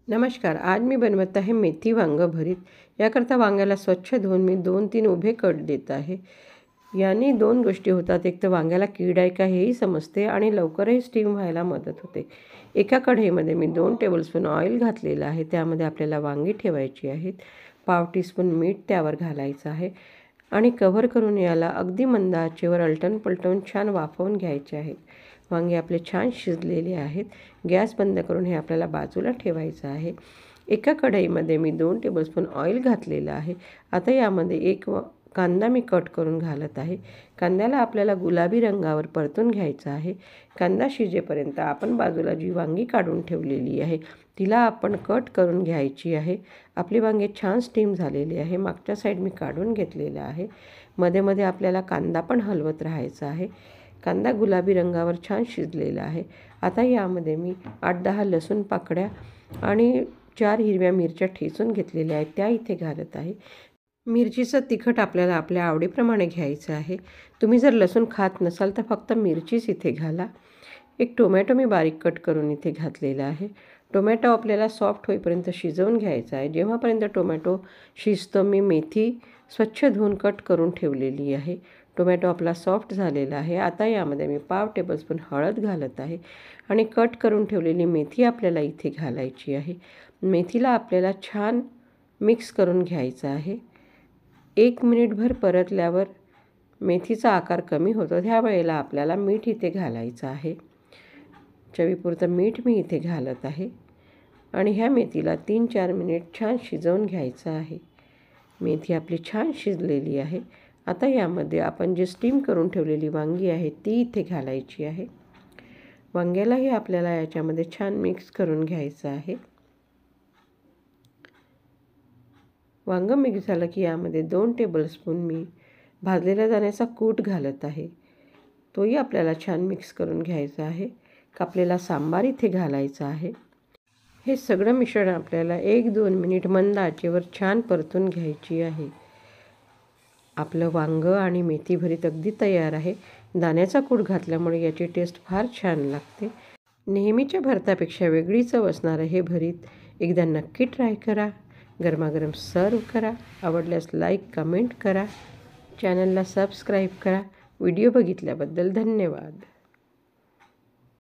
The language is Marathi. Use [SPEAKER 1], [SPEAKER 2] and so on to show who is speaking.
[SPEAKER 1] नमस्कार. आज मी बनवत आहे मेथी वांगं भरीत. याकरता वांग्याला स्वच्छ धुवून मी 2-3 उभे कट देत आहे. याने 2 गोष्टी होतात. एक तर वांग्याला कीड आहे का हेही समजते आणि लवकरही स्टीम व्हायला मदत होते. एका कढईमध्ये मी 2 टेबलस्पून ऑइल घातलेलं आहे. त्यामध्ये आपल्याला वांगी ठेवायची आहेत. पाव टीस्पून मीठ त्यावर घालायचं आहे आणि कव्हर करून याला अगदी मंद आचेवर आलटून-पलटून छान वाफवून घ्यायचे आहेत. वांगे आपले छान शिजलेले आहेत. गॅस बंद करून हे आपल्याला बाजूला ठेवायचं आहे. एका कढईमध्ये मी 2 टेबलस्पून ऑइल घातलेलं आहे. आता यामध्ये एक कांदा मी कट करून घालत आहे. कांद्याला आपल्याला गुलाबी रंगावर परतून घ्यायचा आहे. कांदा शिजेपर्यंत आपण बाजूला जी वांगी काढून ठेवलेली आहे तिला आपण कट करून घ्यायची आहे. आपली वांगे छान स्टीम झालेली आहे. मागच्या साईड मी काढून घेतलेलं आहे. मध्ये मध्ये आपल्याला कांदा पण हलवत राहायचा आहे. कांदा गुलाबी रंगावर छान शिजलेला आहे. आता यामध्ये मी 8-10 लसूण पाकळ्या आणि 4 हिरव्या मिरच्या ठेचून घेतलेल्या आहेत त्या इथे घालत आहे. मिरचीचं तिखट आपल्याला आपल्या आवडीप्रमाणे घ्यायचं आहे. तुम्ही जर लसूण खात नसाल तर फक्त मिरचीच इथे घाला. एक टोमॅटो मी बारीक कट करून इथे घातलेला आहे. टोमॅटो आपल्याला सॉफ्ट होईपर्यंत शिजवून घ्यायचा आहे. जेव्हापर्यंत टोमॅटो शिजतो मी मेथी स्वच्छ धुवून कट करून ठेवलेली आहे. टोमॅटो आपला सॉफ्ट झालेला आहे. आता यामध्ये मी पाव टेबलस्पून हळद घालत आहे आणि कट करून ठेवलेली मेथी आपल्याला इथे घालायची आहे. मेथीला आपल्याला छान मिक्स करून घ्यायचं आहे. 1 मिनिटभर परतल्यावर मेथीचा आकार कमी होतो. त्यावेळेला आपल्याला मीठ इथे घालायचं आहे. चवीपुरतं मीठ मी इथे घालत आहे आणि ह्या मेथीला 3-4 मिनिट छान शिजवून घ्यायचं आहे. मेथी आपली छान शिजलेली आहे. आता यामध्ये आपण जे स्टीम करून ठेवलेली वांगी आहे ती इथे घालायची आहे. वांग्यालाही आपल्याला याच्यामध्ये छान मिक्स करून घ्यायचं आहे. वांगं मिक्स झालं की यामध्ये 2 टेबलस्पून मी भाजलेल्या दाण्याचा कूट घालत आहे. तोही आपल्याला छान मिक्स करून घ्यायचा आहे. कापलेला सांबार इथे घालायचा आहे. हे सगळं मिश्रण आपल्याला 1-2 मिनिट मंद आचेवर छान परतून घ्यायची आहे. आपलं वांगं आणि मेथी भरीत अगदी तयार आहे. दाण्याचा कूट घातल्यामुळे याची टेस्ट फार छान लागते. नेहमीच्या भरतापेक्षा वेगळी चव असणारं हे भरीत एकदा नक्की ट्राय करा. गरमागरम सर्व करा. आवडल्यास लाईक कमेंट करा. चॅनलला सबस्क्राईब करा. व्हिडिओ बघितल्याबद्दल धन्यवाद.